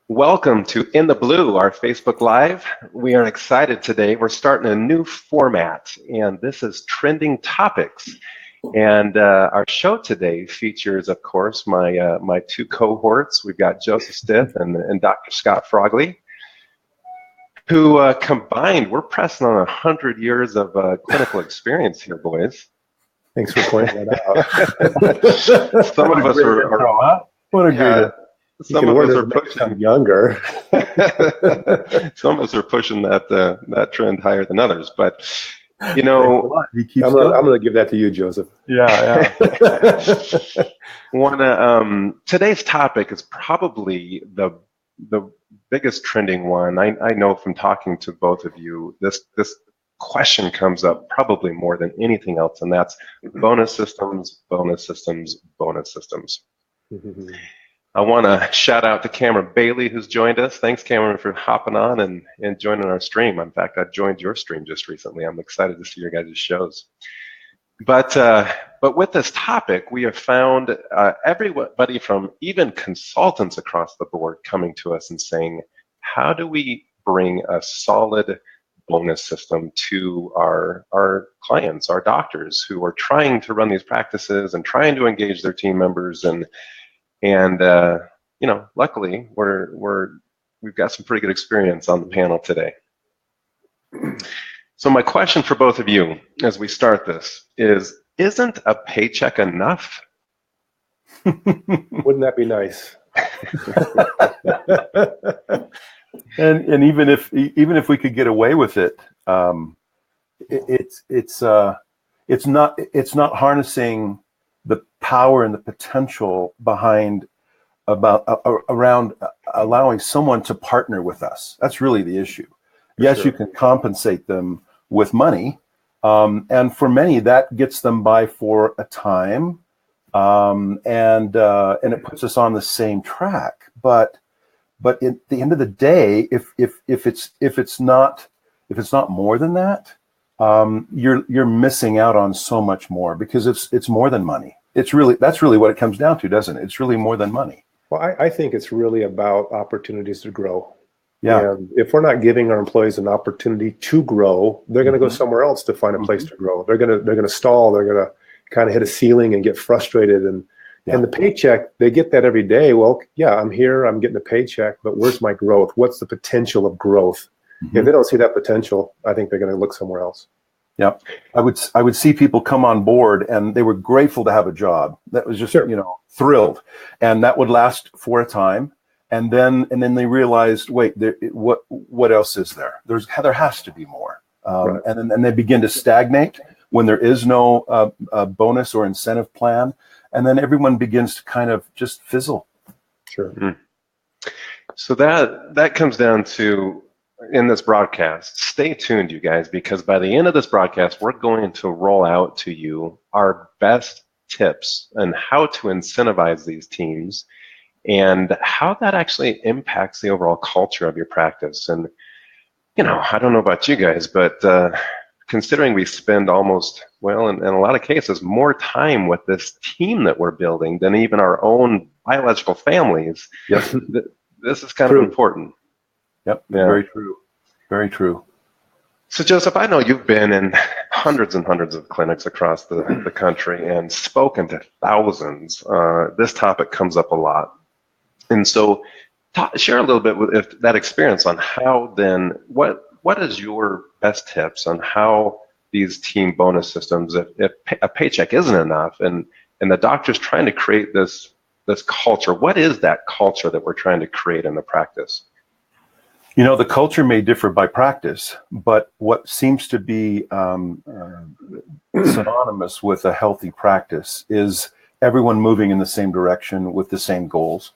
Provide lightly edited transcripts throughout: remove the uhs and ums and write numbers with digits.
Welcome to In the Blue, our Facebook Live. We are excited today. We're starting a new format, and this is Trending Topics. And our show today features, of course, my two cohorts. We've got Joseph Stith and Dr. Scott Frogley, who combined, we're pressing on 100 years of clinical experience here, boys. Thanks for pointing that out. Some of us are what a great. Some of us are pushing younger. Some of us are pushing that trend higher than others, but you know, I'm going to give that to you, Joseph. Yeah. Today's topic is probably the biggest trending one. I know from talking to both of you, this question comes up probably more than anything else, and that's bonus systems, bonus systems, bonus systems. I want to shout out to Cameron Bailey, who's joined us. Thanks, Cameron, for hopping on and joining our stream. In fact, I joined your stream just recently. I'm excited to see your guys' shows. But with this topic, we have found everybody from even consultants across the board coming to us and saying, how do we bring a solid bonus system to our clients, our doctors who are trying to run these practices and trying to engage their team members and you know, luckily we've got some pretty good experience on the panel today. So my question for both of you as we start this is, isn't a paycheck enough? Wouldn't that be nice? and even if we could get away with it, it's not harnessing the power and the potential behind around allowing someone to partner with us. That's really the issue. Yes, sure. You can compensate them with money, and for many that gets them by for a time, and it puts us on the same track. But at the end of the day, if it's not more than that, you're missing out on so much more, because it's more than money. That's really what it comes down to, doesn't it? It's really more than money. Well, I think it's really about opportunities to grow. Yeah. And if we're not giving our employees an opportunity to grow, they're going to go somewhere else to find a place to grow. They're going to stall. They're going to kind of hit a ceiling and get frustrated. And the paycheck, they get that every day. Well, yeah, I'm here. I'm getting a paycheck, but where's my growth? What's the potential of growth? If they don't see that potential, I think they're going to look somewhere else. Yeah, I would see people come on board and they were grateful to have a job. That was just, thrilled, and that would last for a time, and then they realized, wait, what else is there? There has to be more, right. And then they begin to stagnate when there is no bonus or incentive plan, and then everyone begins to kind of just fizzle. Sure. So that comes down to, in this broadcast, stay tuned, you guys, because by the end of this broadcast, we're going to roll out to you our best tips on how to incentivize these teams and how that actually impacts the overall culture of your practice. And, I don't know about you guys, but considering we spend almost, in a lot of cases, more time with this team that we're building than even our own biological families, yes. This is kind of important. Yep, yeah. Very true. Very true. So, Joseph, I know you've been in hundreds and hundreds of clinics across the country and spoken to thousands. This topic comes up a lot. And so share a little bit with that experience on how then, what is your best tips on how these team bonus systems, if a paycheck isn't enough and the doctor's trying to create this culture, what is that culture that we're trying to create in the practice? The culture may differ by practice, but what seems to be synonymous with a healthy practice is everyone moving in the same direction with the same goals.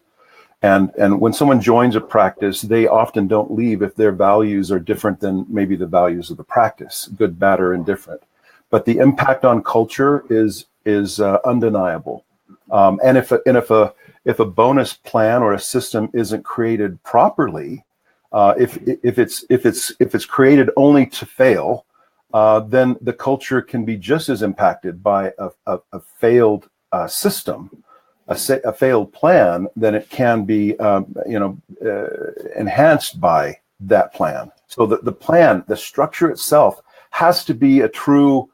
And when someone joins a practice, they often don't leave if their values are different than maybe the values of the practice, good, bad, or indifferent. But the impact on culture is undeniable. And if a bonus plan or a system isn't created properly, if it's created only to fail, then the culture can be just as impacted by a failed system, a failed plan, than it can be, enhanced by that plan. So that the plan, the structure itself, has to be a true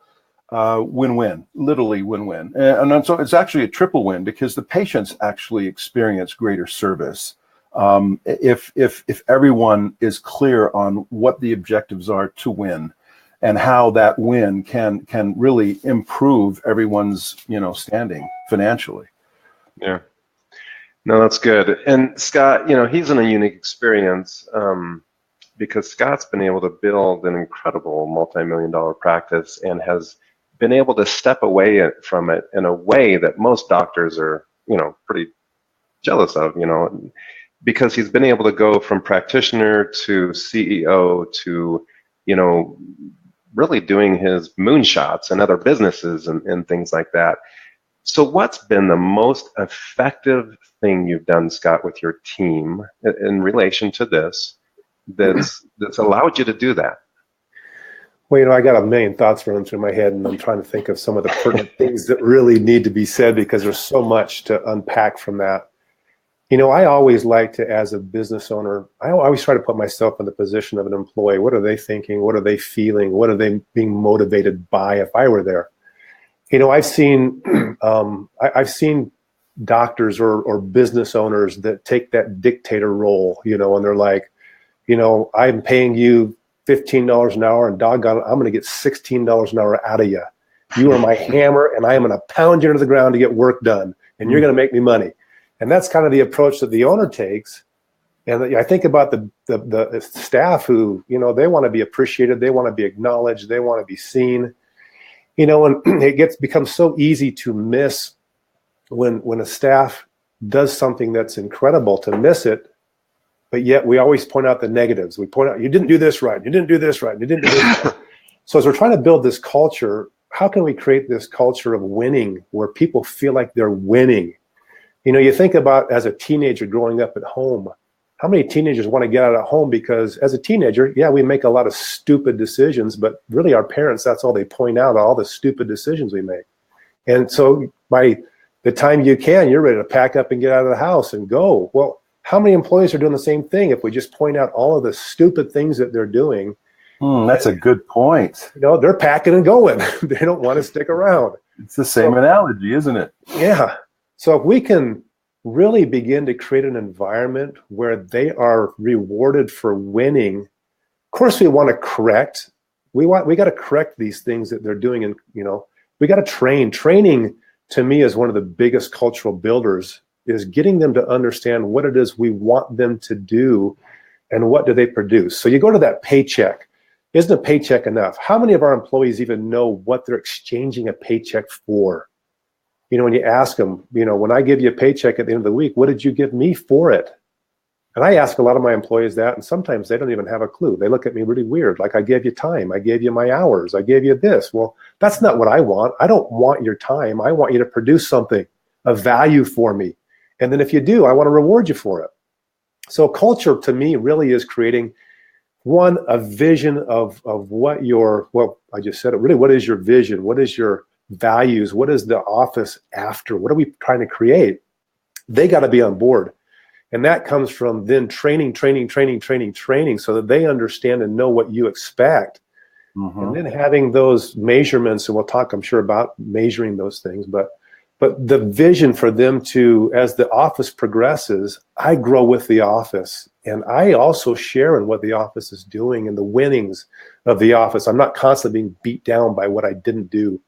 win-win, literally win-win. And so it's actually a triple win, because the patients actually experience greater service if everyone is clear on what the objectives are to win, and how that win can really improve everyone's standing financially. Yeah. No, that's good. And Scott, he's in a unique experience because Scott's been able to build an incredible multi-million-dollar practice and has been able to step away from it in a way that most doctors are, pretty jealous of, because he's been able to go from practitioner to CEO to, really doing his moonshots and other businesses and things like that. So what's been the most effective thing you've done, Scott, with your team in relation to this that's allowed you to do that? Well, I got a million thoughts running through my head, and I'm trying to think of some of the pertinent things that really need to be said, because there's so much to unpack from that. I always like to, as a business owner, I always try to put myself in the position of an employee. What are they thinking? What are they feeling? What are they being motivated by if I were there? I've seen doctors or business owners that take that dictator role, and they're like, I'm paying you $15 an hour, and doggone it, I'm going to get $16 an hour out of you. You are my hammer, and I am going to pound you into the ground to get work done, and you're going to make me money. And that's kind of the approach that the owner takes. And I think about the staff who, they want to be appreciated, they want to be acknowledged, they want to be seen. And it becomes so easy to miss when a staff does something that's incredible, to miss it. But yet we always point out the negatives. We point out, you didn't do this right, you didn't do this right, you didn't do this right. So as we're trying to build this culture, how can we create this culture of winning where people feel like they're winning? You think about, as a teenager growing up at home, how many teenagers want to get out of home because as a teenager, yeah, we make a lot of stupid decisions, but really our parents, that's all they point out, all the stupid decisions we make. And so by the time you're ready to pack up and get out of the house and go. Well, how many employees are doing the same thing if we just point out all of the stupid things that they're doing? That's a good point. They're packing and going. They don't want to stick around. It's the same analogy, isn't it? Yeah. So if we can really begin to create an environment where they are rewarded for winning, of course we want to correct. We got to correct these things that they're doing, and we got to train. Training, to me, is one of the biggest cultural builders, is getting them to understand what it is we want them to do and what do they produce. So you go to that paycheck. Isn't a paycheck enough? How many of our employees even know what they're exchanging a paycheck for? When you ask them, when I give you a paycheck at the end of the week, what did you give me for it? And I ask a lot of my employees that, and sometimes they don't even have a clue. They look at me really weird, like, I gave you time, I gave you my hours, I gave you this. Well, that's not what I want. I don't want your time. I want you to produce something of value for me. And then if you do, I want to reward you for it. So culture, to me, really is creating, one, a vision of what I just said it, really, what is your vision? What is your values? What is the office after? What are we trying to create? They got to be on board. And that comes from then training so that they understand and know what you expect. Mm-hmm. And then having those measurements, and we'll talk, I'm sure, about measuring those things, but the vision for them to, as the office progresses, I grow with the office, and I also share in what the office is doing and the winnings of the office. I'm not constantly being beat down by what I didn't do.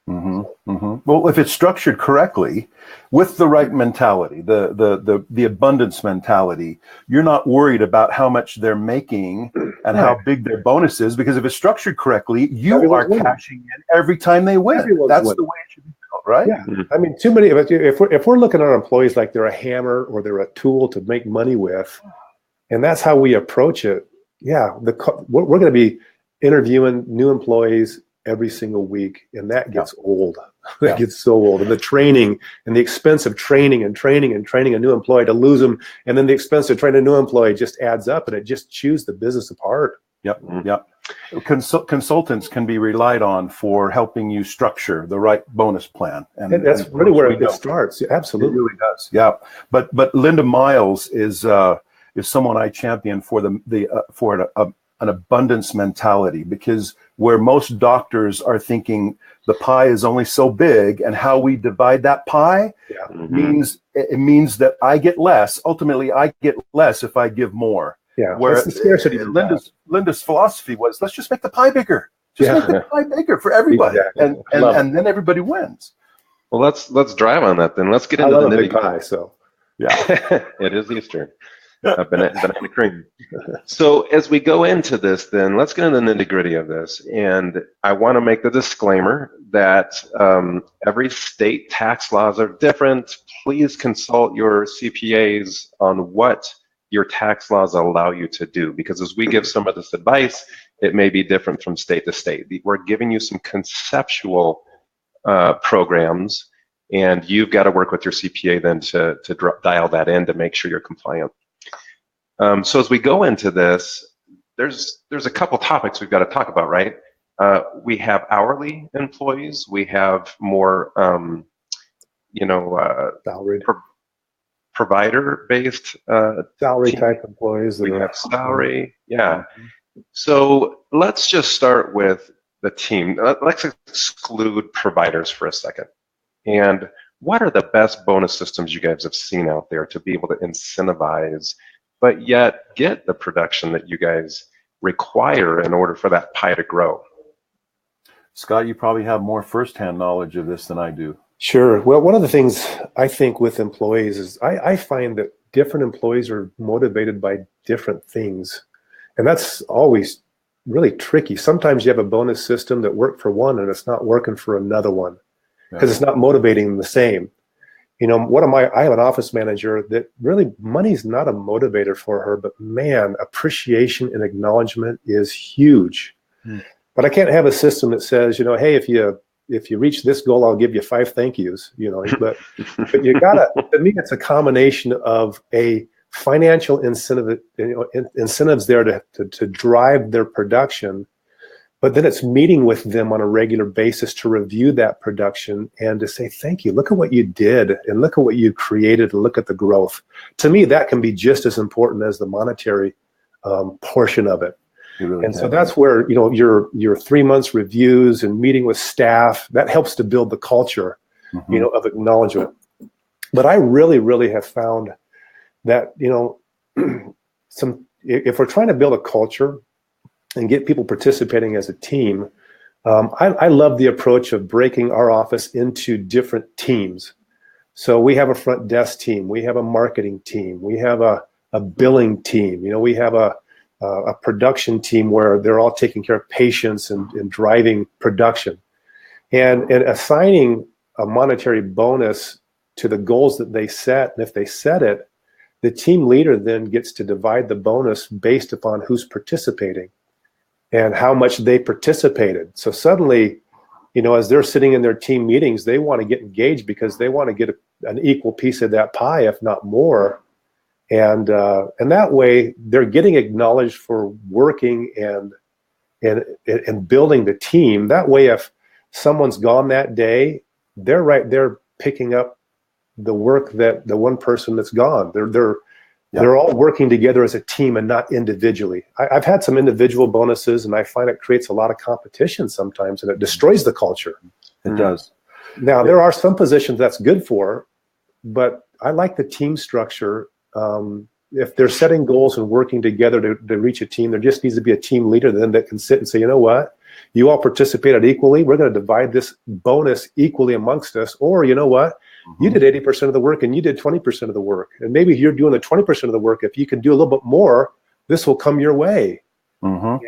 Mm-hmm. Mm-hmm. Well, if it's structured correctly, with the right mentality, the abundance mentality, you're not worried about how much they're making and how big their bonus is, because if it's structured correctly, you are cashing in every time they win. That's the way it should be built, right? Yeah. I mean, too many of us, if we're looking at our employees like they're a hammer or they're a tool to make money with, and that's how we approach it. Yeah, we're going to be interviewing new employees every single week, and that gets old. That gets so old. And the training and the expense of training a new employee to lose them, and then the expense of training a new employee just adds up, and it just chews the business apart. Yep. Consultants can be relied on for helping you structure the right bonus plan, and that's really where it starts. Yeah, absolutely, it really does. Yeah, but Linda Miles is is someone I champion for an abundance mentality, because where most doctors are thinking the pie is only so big, and how we divide that pie means that I get less. Ultimately, I get less if I give more. Yeah, Where that's the scarcity. Linda's philosophy was, let's just make the pie bigger. Just make the pie bigger for everybody, Exactly. and then everybody wins. Well, let's drive on that then. Let's get into the big pie. So it is Easter. Banana cream. So as we go into this, then let's get into the nitty-gritty of this. And I want to make the disclaimer that every state tax laws are different. Please consult your CPAs on what your tax laws allow you to do, because as we give some of this advice, it may be different from state to state. We're giving you some conceptual programs, and you've got to work with your CPA then to dial that in to make sure you're compliant. So as we go into this, there's a couple topics we've got to talk about, right? We have hourly employees. We have more, salaried, provider-based salary type employees. We have salary, yeah. So let's just start with the team. Let's exclude providers for a second. And what are the best bonus systems you guys have seen out there to be able to incentivize, but yet get the production that you guys require in order for that pie to grow? Scott, you probably have more firsthand knowledge of this than I do. Sure. Well, one of the things I think with employees is I find that different employees are motivated by different things. And that's always really tricky. Sometimes you have a bonus system that worked for one and it's not working for another one because it's not motivating them the same. You know, I have an office manager that really money's not a motivator for her, but man, appreciation and acknowledgement is huge. But I can't have a system that says, you know, hey, if you reach this goal, I'll give you 5 thank yous, you know, but you gotta, to me, it's a combination of a financial incentive, incentives there to drive their production, but then it's meeting with them on a regular basis to review that production and to say, thank you, look at what you did and look at what you created and look at the growth. To me, that can be just as important as the monetary portion of it. Really and so that's where, you know, your 3 months reviews and meeting with staff, that helps to build the culture, you know, of acknowledgement. But I really, really have found that, you know, if we're trying to build a culture and get people participating as a team, I love the approach of breaking our office into different teams. So we have a front desk team, we have a marketing team, we have a billing team, you know, we have a production team where they're all taking care of patients and driving production. And assigning a monetary bonus to the goals that they set, and if they set it, the team leader then gets to divide the bonus based upon who's participating and how much they participated. So suddenly, you know, as they're sitting in their team meetings, they want to get engaged because they want to get an equal piece of that pie, if not more. And that way, they're getting acknowledged for working and building the team. That way, if someone's gone that day, they're right there picking up the work that the one person that's gone. They're all working together as a team and not individually. I've had some individual bonuses, and I find it creates a lot of competition sometimes, and it destroys the culture. It does. Now, there are some positions that's good for, but I like the team structure. If they're setting goals and working together to reach a team, there just needs to be a team leader then that can sit and say, you know what, you all participated equally. We're going to divide this bonus equally amongst us. Or, you know what, you did 80% of the work and you did 20% of the work. And maybe you're doing the 20% of the work. If you can do a little bit more, this will come your way. And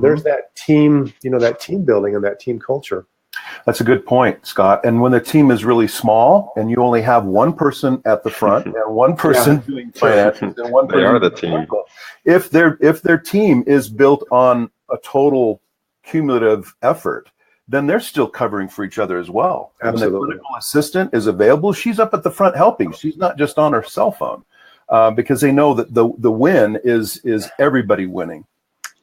there's that team, you know, that team building and that team culture. That's a good point, Scott. And when the team is really small and you only have one person at the front and one person doing finances and one person, they are the team. If their team is built on a total cumulative effort, then they're still covering for each other as well. Absolutely. When the clinical assistant is available, she's up at the front helping. She's not just on her cell phone because they know that the win is everybody winning.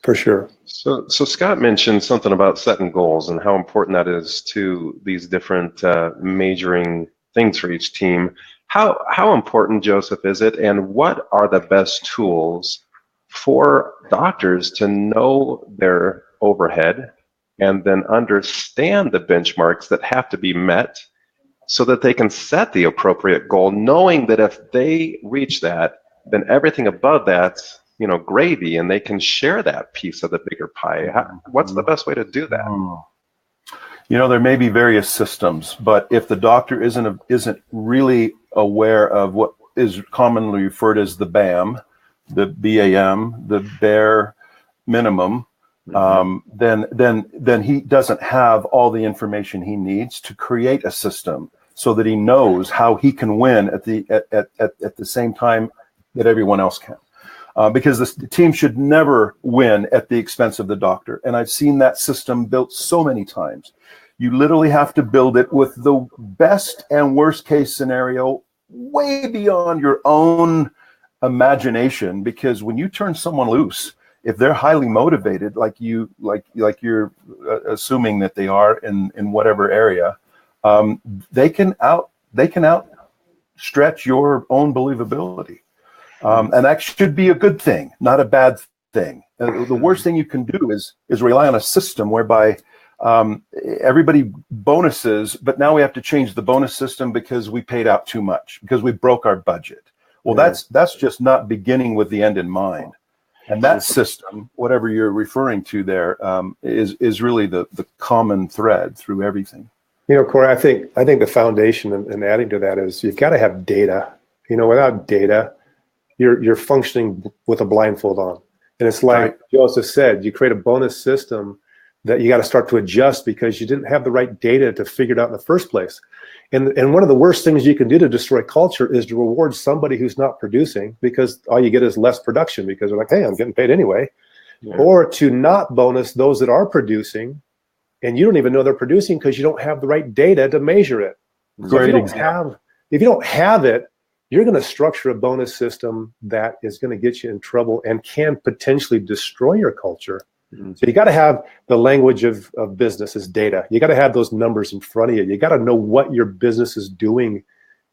For sure. So Scott mentioned something about setting goals and how important that is to these different measuring things for each team. How important, Joseph, is it, and what are the best tools for doctors to know their overhead and then understand the benchmarks that have to be met so that they can set the appropriate goal, knowing that if they reach that, then everything above that's, gravy, and they can share that piece of the bigger pie? What's the best way to do that? There may be various systems, but if the doctor isn't really aware of what is commonly referred as the BAM, the BAM, the bare minimum, then he doesn't have all the information he needs to create a system so that he knows how he can win at the same time that everyone else can. Because the team should never win at the expense of the doctor. And I've seen that system built so many times. You literally have to build it with the best and worst case scenario way beyond your own imagination, because when you turn someone loose, if they're highly motivated, like you're assuming that they are in whatever area, they can outstretch your own believability. And that should be a good thing, not a bad thing. The worst thing you can do is rely on a system whereby everybody bonuses, but now we have to change the bonus system because we paid out too much, because we broke our budget. Well, that's just not beginning with the end in mind. And that system, whatever you're referring to there, is really the common thread through everything. Cory, I think the foundation and adding to that is you've got to have data. Without data, you're functioning with a blindfold on. And it's like Joseph said, you create a bonus system that you got to start to adjust because you didn't have the right data to figure it out in the first place. And one of the worst things you can do to destroy culture is to reward somebody who's not producing, because all you get is less production because they're like, hey, I'm getting paid anyway. Yeah. Or to not bonus those that are producing, and you don't even know they're producing because you don't have the right data to measure it. So if you don't have it, you're going to structure a bonus system that is going to get you in trouble and can potentially destroy your culture. Mm-hmm. So you got to have the language of business as data. You got to have those numbers in front of you. You got to know what your business is doing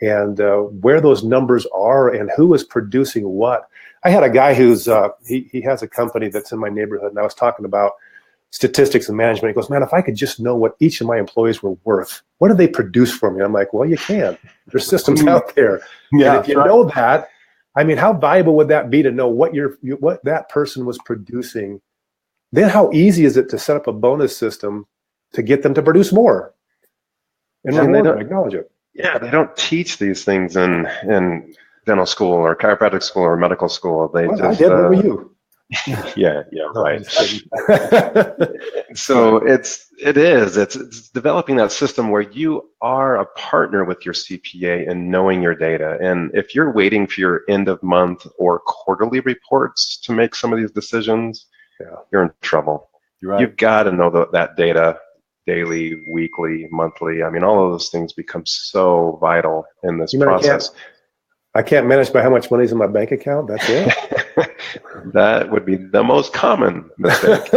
and where those numbers are and who is producing what. I had a guy who's he has a company that's in my neighborhood, and I was talking about statistics and management. He goes, man, if I could just know what each of my employees were worth, what do they produce for me? I'm like, well, you can. There's systems out there. Yeah, and if you know that, I mean, how valuable would that be to know what that person was producing? Then how easy is it to set up a bonus system to get them to produce more and reward them, acknowledge it? Yeah, they don't teach these things in dental school or chiropractic school or medical school. I did. What were you? Yeah, right. So it's developing that system where you are a partner with your CPA and knowing your data. And if you're waiting for your end of month or quarterly reports to make some of these decisions, you're in trouble. You're right. You've got to know that data daily, weekly, monthly. I mean, all of those things become so vital in this process. I can't manage by how much money's in my bank account. That's it. That would be the most common mistake.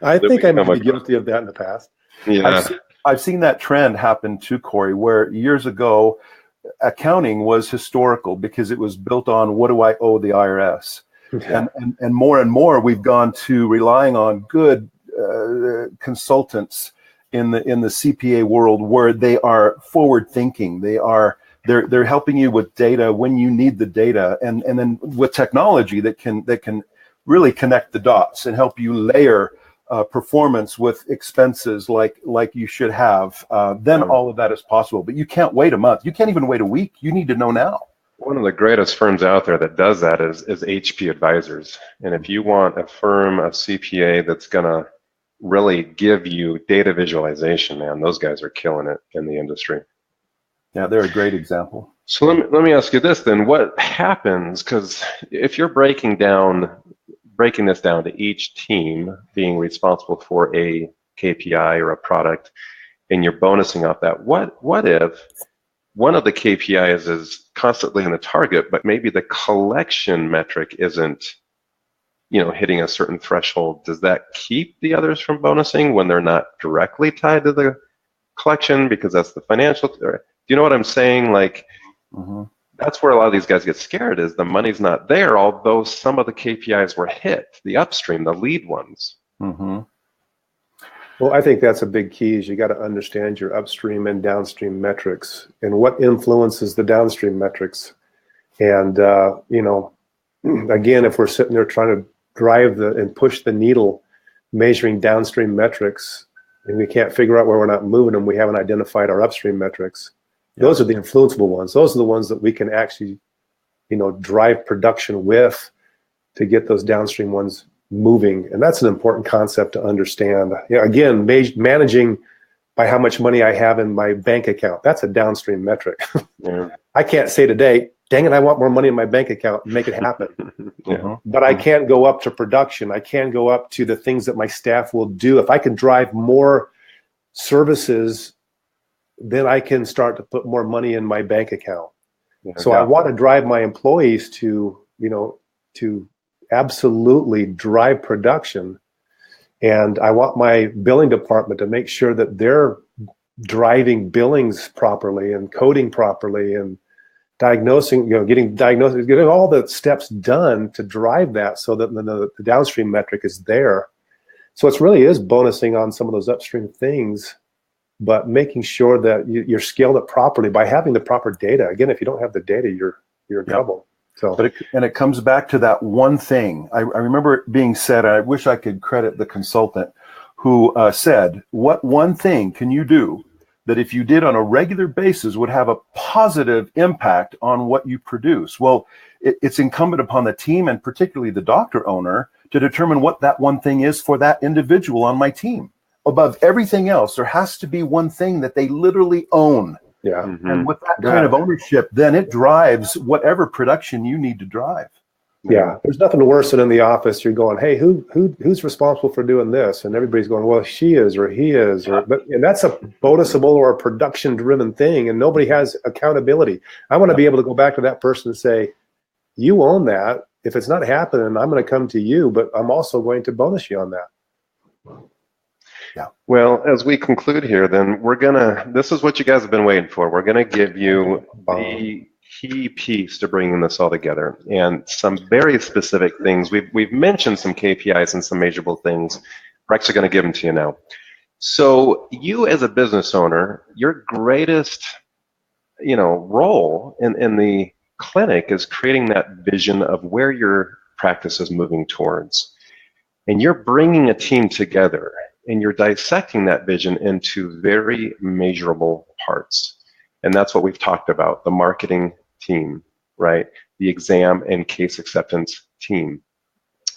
I think I might be guilty of that in the past. Yeah. I've seen that trend happen too, Cory, where years ago, accounting was historical because it was built on what do I owe the IRS? Yeah. And more we've gone to relying on good consultants in the CPA world where they are forward thinking. They're helping you with data when you need the data, and then with technology that can really connect the dots and help you layer performance with expenses like you should have. Then all of that is possible. But you can't wait a month. You can't even wait a week. You need to know now. One of the greatest firms out there that does that is HP Advisors. And if you want a firm of CPA that's going to really give you data visualization, man, those guys are killing it in the industry. Yeah, they're a great example. So let me ask you this then. What happens, because if you're breaking this down to each team being responsible for a KPI or a product, and you're bonusing off that, what if one of the KPIs is constantly in the target, but maybe the collection metric isn't, hitting a certain threshold? Does that keep the others from bonusing when they're not directly tied to the collection because that's the financial? Do you know what I'm saying? Like, Mm-hmm. That's where a lot of these guys get scared, is the money's not there, although some of the KPIs were hit, the upstream, the lead ones. Mm-hmm. Well, I think that's a big key, is you got to understand your upstream and downstream metrics and what influences the downstream metrics. And, again, if we're sitting there trying to drive and push the needle, measuring downstream metrics, and we can't figure out where we're not moving them, we haven't identified our upstream metrics. Those are the influenceable ones. Those are the ones that we can actually, drive production with to get those downstream ones moving. And that's an important concept to understand. Again, managing by how much money I have in my bank account, that's a downstream metric. Yeah. I can't say today, dang it, I want more money in my bank account and make it happen. Yeah. But I can't go up to production. I can go up to the things that my staff will do. If I can drive more services, then I can start to put more money in my bank account. Yeah. So I want to drive my employees to absolutely drive production. And I want my billing department to make sure that they're driving billings properly and coding properly and diagnosing, getting all the steps done to drive that, so that the downstream metric is there. So it really is bonusing on some of those upstream things, but making sure that you're scaled up properly by having the proper data. Again, if you don't have the data, you're in trouble. So, but it comes back to that one thing. I remember it being said, I wish I could credit the consultant who said, what one thing can you do that if you did on a regular basis would have a positive impact on what you produce? Well, it's incumbent upon the team, and particularly the doctor owner, to determine what that one thing is for that individual on my team. Above everything else, there has to be one thing that they literally own. Yeah. Mm-hmm. And with that kind of ownership, then it drives whatever production you need to drive. Yeah. There's nothing worse than in the office, you're going, hey, who's responsible for doing this? And everybody's going, well, she is, or he is, and that's a bonusable or a production driven thing. And nobody has accountability. I want to be able to go back to that person and say, you own that. If it's not happening, I'm going to come to you, but I'm also going to bonus you on that. Yeah. Well, as we conclude here, then this is what you guys have been waiting for. We're going to give you the key piece to bringing this all together, and some very specific things. We've mentioned some KPIs and some measurable things. We're actually going to give them to you now. So you as a business owner, your greatest, role in the clinic is creating that vision of where your practice is moving towards. And you're bringing a team together, and you're dissecting that vision into very measurable parts. And that's what we've talked about, the marketing team, right? The exam and case acceptance team,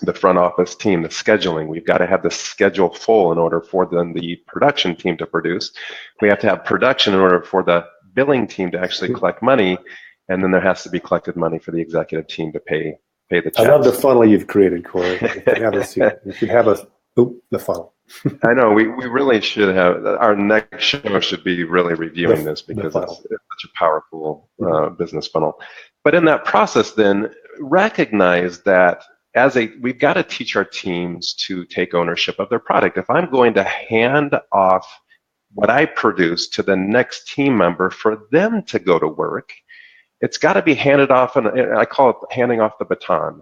the front office team, the scheduling. We've got to have the schedule full in order for the production team to produce. We have to have production in order for the billing team to actually collect money. And then there has to be collected money for the executive team to pay the checks. I love the funnel you've created, Cory. You should have the funnel. I know, we really should have, our next show should be really reviewing this, because it's such a powerful business funnel. But in that process, then, recognize that we've got to teach our teams to take ownership of their product. If I'm going to hand off what I produce to the next team member for them to go to work, it's got to be handed off, and I call it handing off the baton.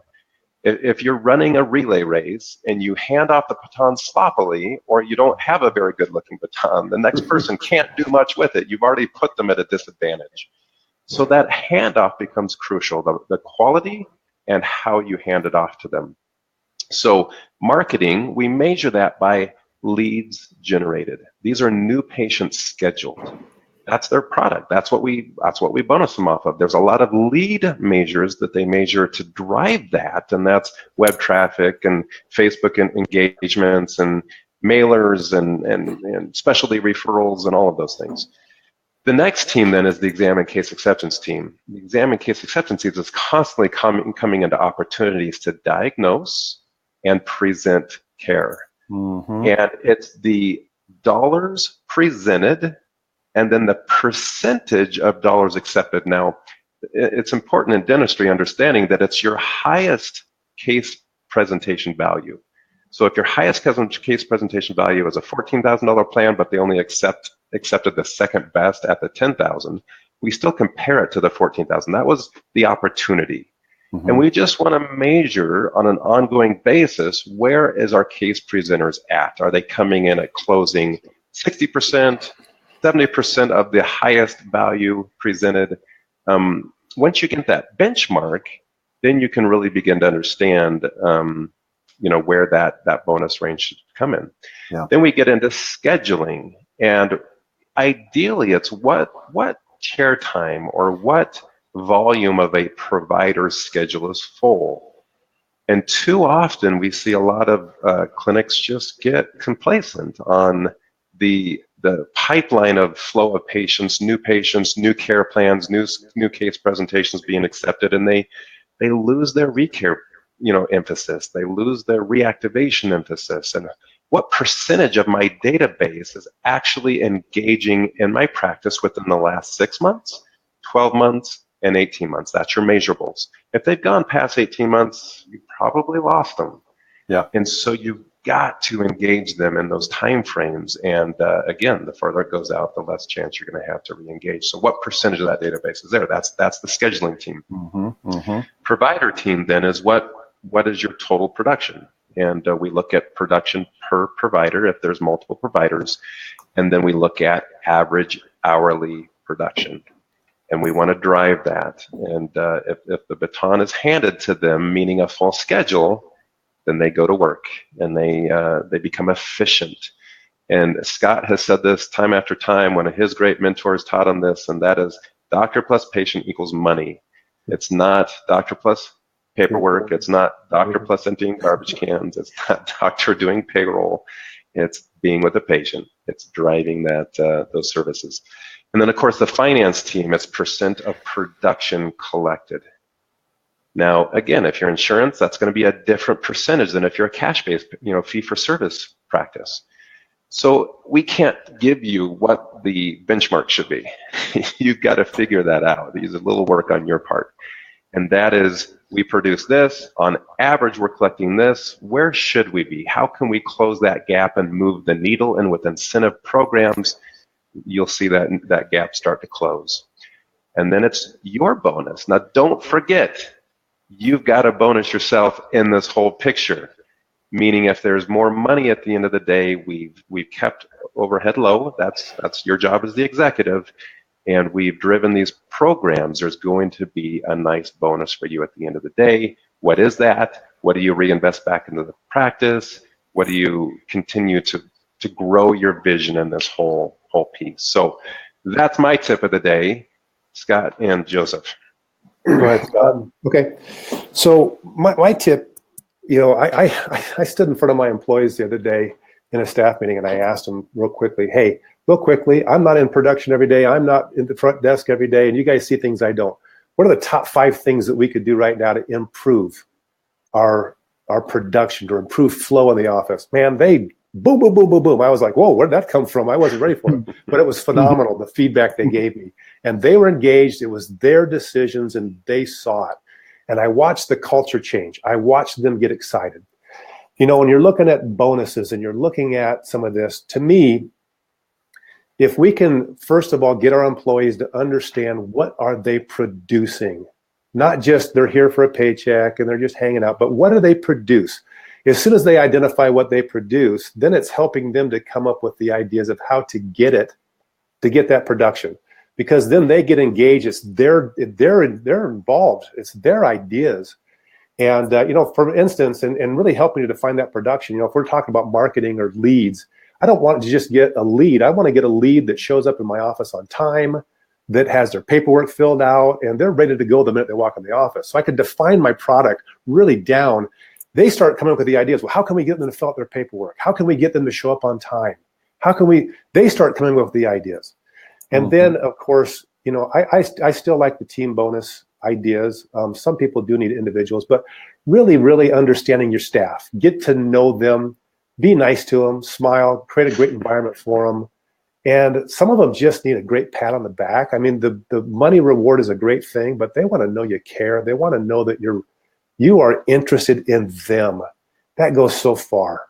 If you're running a relay race and you hand off the baton sloppily, or you don't have a very good looking baton, the next person can't do much with it. You've already put them at a disadvantage. So that handoff becomes crucial, the quality and how you hand it off to them. So marketing, we measure that by leads generated. These are new patients scheduled. That's their product. That's what we bonus them off of. There's a lot of lead measures that they measure to drive that, and that's web traffic and Facebook engagements and mailers and specialty referrals and all of those things. The next team then is the exam and case acceptance team. The exam and case acceptance team is constantly coming into opportunities to diagnose and present care. Mm-hmm. And it's the dollars presented and then the percentage of dollars accepted. Now, it's important in dentistry understanding that it's your highest case presentation value. So if your highest case presentation value is a $14,000 plan, but they only accepted the second best at the $10,000, we still compare it to the 14,000. That was the opportunity. Mm-hmm. And we just want to measure on an ongoing basis, where is our case presenters at? Are they coming in at closing 60%, 70% of the highest value presented? Once you get that benchmark, then you can really begin to understand where that bonus range should come in. Yeah. Then we get into scheduling, and ideally it's what chair time or what volume of a provider's schedule is full. And too often we see a lot of clinics just get complacent on the pipeline of flow of patients, new care plans, new case presentations being accepted, and they lose their recare emphasis. They lose their reactivation emphasis. And what percentage of my database is actually engaging in my practice within the last 6 months, 12 months, and 18 months? That's your measurables. If they've gone past 18 months, you probably lost them. Yeah. And so you've got to engage them in those time frames. And again, the further it goes out, the less chance you're going to have to re-engage. So what percentage of that database is there? That's the scheduling team. Mm-hmm. Mm-hmm. Provider team then is what is your total production? And we look at production per provider if there's multiple providers. And then we look at average hourly production. And we want to drive that. And if the baton is handed to them, meaning a full schedule, then they go to work and they become efficient. And Scott has said this time after time. One of his great mentors taught him this, and that is doctor plus patient equals money. It's not doctor plus paperwork. It's not doctor plus emptying garbage cans. It's not doctor doing payroll. It's being with the patient. It's driving those services. And then, of course, the finance team, it's percent of production collected. Now, again, if you're insurance, that's going to be a different percentage than if you're a cash-based, fee-for-service practice. So we can't give you what the benchmark should be. You've got to figure that out. Use a little work on your part. And that is, we produce this. On average, we're collecting this. Where should we be? How can we close that gap and move the needle? And with incentive programs, you'll see that gap start to close. And then it's your bonus. Now, don't forget, you've got to bonus yourself in this whole picture. Meaning, if there's more money at the end of the day, we've kept overhead low. That's your job as the executive. And we've driven these programs. There's going to be a nice bonus for you at the end of the day. What is that? What do you reinvest back into the practice? What do you continue to grow your vision in this whole piece? So that's my tip of the day, Scott and Joseph. Go ahead, Scott. Okay. So my tip, I stood in front of my employees the other day in a staff meeting, and I asked them real quickly, I'm not in production every day. I'm not in the front desk every day, and you guys see things I don't. What are the top 5 things that we could do right now to improve our production, to improve flow in the office? Man, they boom, boom, boom, boom, boom. I was like, whoa, where did that come from? I wasn't ready for it. But it was phenomenal, the feedback they gave me. And they were engaged. It was their decisions, and they saw it. And I watched the culture change. I watched them get excited. When you're looking at bonuses and you're looking at some of this, to me, if we can, first of all, get our employees to understand what are they producing, not just they're here for a paycheck and they're just hanging out, but what do they produce? As soon as they identify what they produce, then it's helping them to come up with the ideas of how to get that production. Because then they get engaged. It's they're involved. It's their ideas. And, for instance, and really helping to define that production, if we're talking about marketing or leads, I don't want to just get a lead. I want to get a lead that shows up in my office on time, that has their paperwork filled out, and they're ready to go the minute they walk in the office. So I could define my product really down. They start coming up with the ideas. Well, how can we get them to fill out their paperwork? How can we get them to show up on time? They start coming up with the ideas. And then, of course, I still like the team bonus ideas. Some people do need individuals, but really, really understanding your staff. Get to know them. Be nice to them. Smile. Create a great environment for them. And some of them just need a great pat on the back. I mean, the money reward is a great thing, but they want to know you care. They want to know that you are interested in them. That goes so far.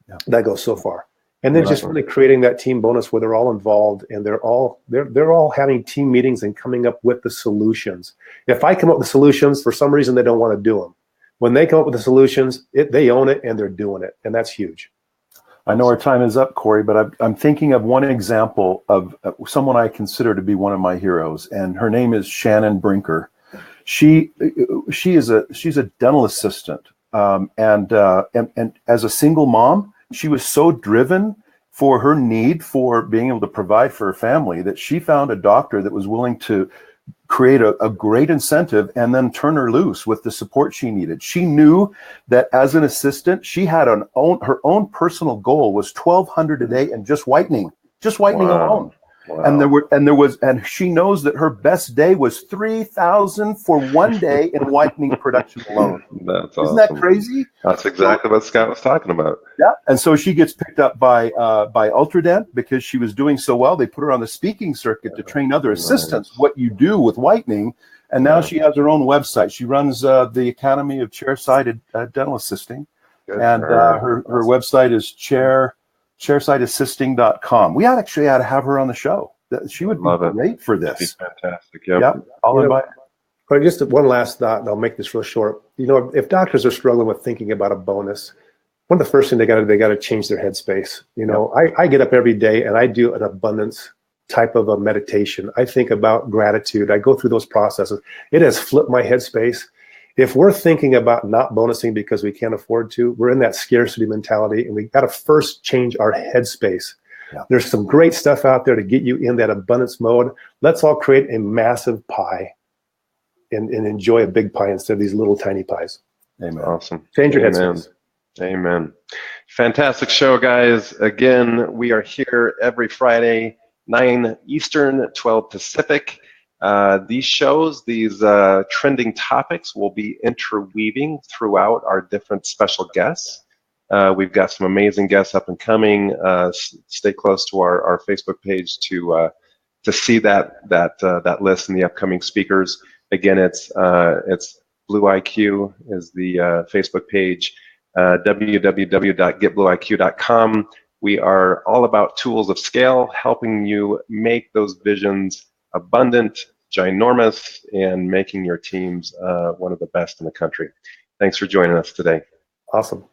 Yeah. That goes so far. And then just really creating that team bonus where they're all involved and they're all having team meetings and coming up with the solutions. If I come up with the solutions, for some reason they don't want to do them. When they come up with the solutions, they own it and they're doing it, and that's huge. I know our time is up, Cory, but I'm thinking of one example of someone I consider to be one of my heroes, and her name is Shannon Brinker. She's a dental assistant, and as a single mom, she was so driven for her need for being able to provide for her family that she found a doctor that was willing to create a great incentive and then turn her loose with the support she needed. She knew that as an assistant, she had her own personal goal was $1,200 a day and just whitening alone. Wow. And she knows that her best day was $3,000 for one day in whitening production alone. That's Isn't that crazy? That's exactly what Scott was talking about. Yeah, and so she gets picked up by Ultradent because she was doing so well. They put her on the speaking circuit to train other assistants what you do with whitening, and now she has her own website. She runs the Academy of Chair-Sided Dental Assisting, and her website is chairsideassisting.com. We actually had to have her on the show. She would be great for this. That'd be fantastic. Yep. Yeah, I'll invite her. But just one last thought, and I'll make this real short. If doctors are struggling with thinking about a bonus, one of the first things they got to change their headspace. I get up every day and I do an abundance type of a meditation. I think about gratitude. I go through those processes. It has flipped my headspace. If we're thinking about not bonusing because we can't afford to, we're in that scarcity mentality, and we got to first change our headspace. Yeah. There's some great stuff out there to get you in that abundance mode. Let's all create a massive pie and enjoy a big pie instead of these little tiny pies. Amen. Awesome. Change your headspace. Amen. Fantastic show, guys. Again, we are here every Friday, 9 Eastern, 12 Pacific. These shows, these trending topics will be interweaving throughout our different special guests. We've got some amazing guests up and coming. Stay close to our Facebook page to see that list and the upcoming speakers. Again, it's BlueIQ is the Facebook page. www.getblueiq.com. We are all about tools of scale, helping you make those visions abundant, ginormous, and making your teams one of the best in the country. Thanks for joining us today. Awesome.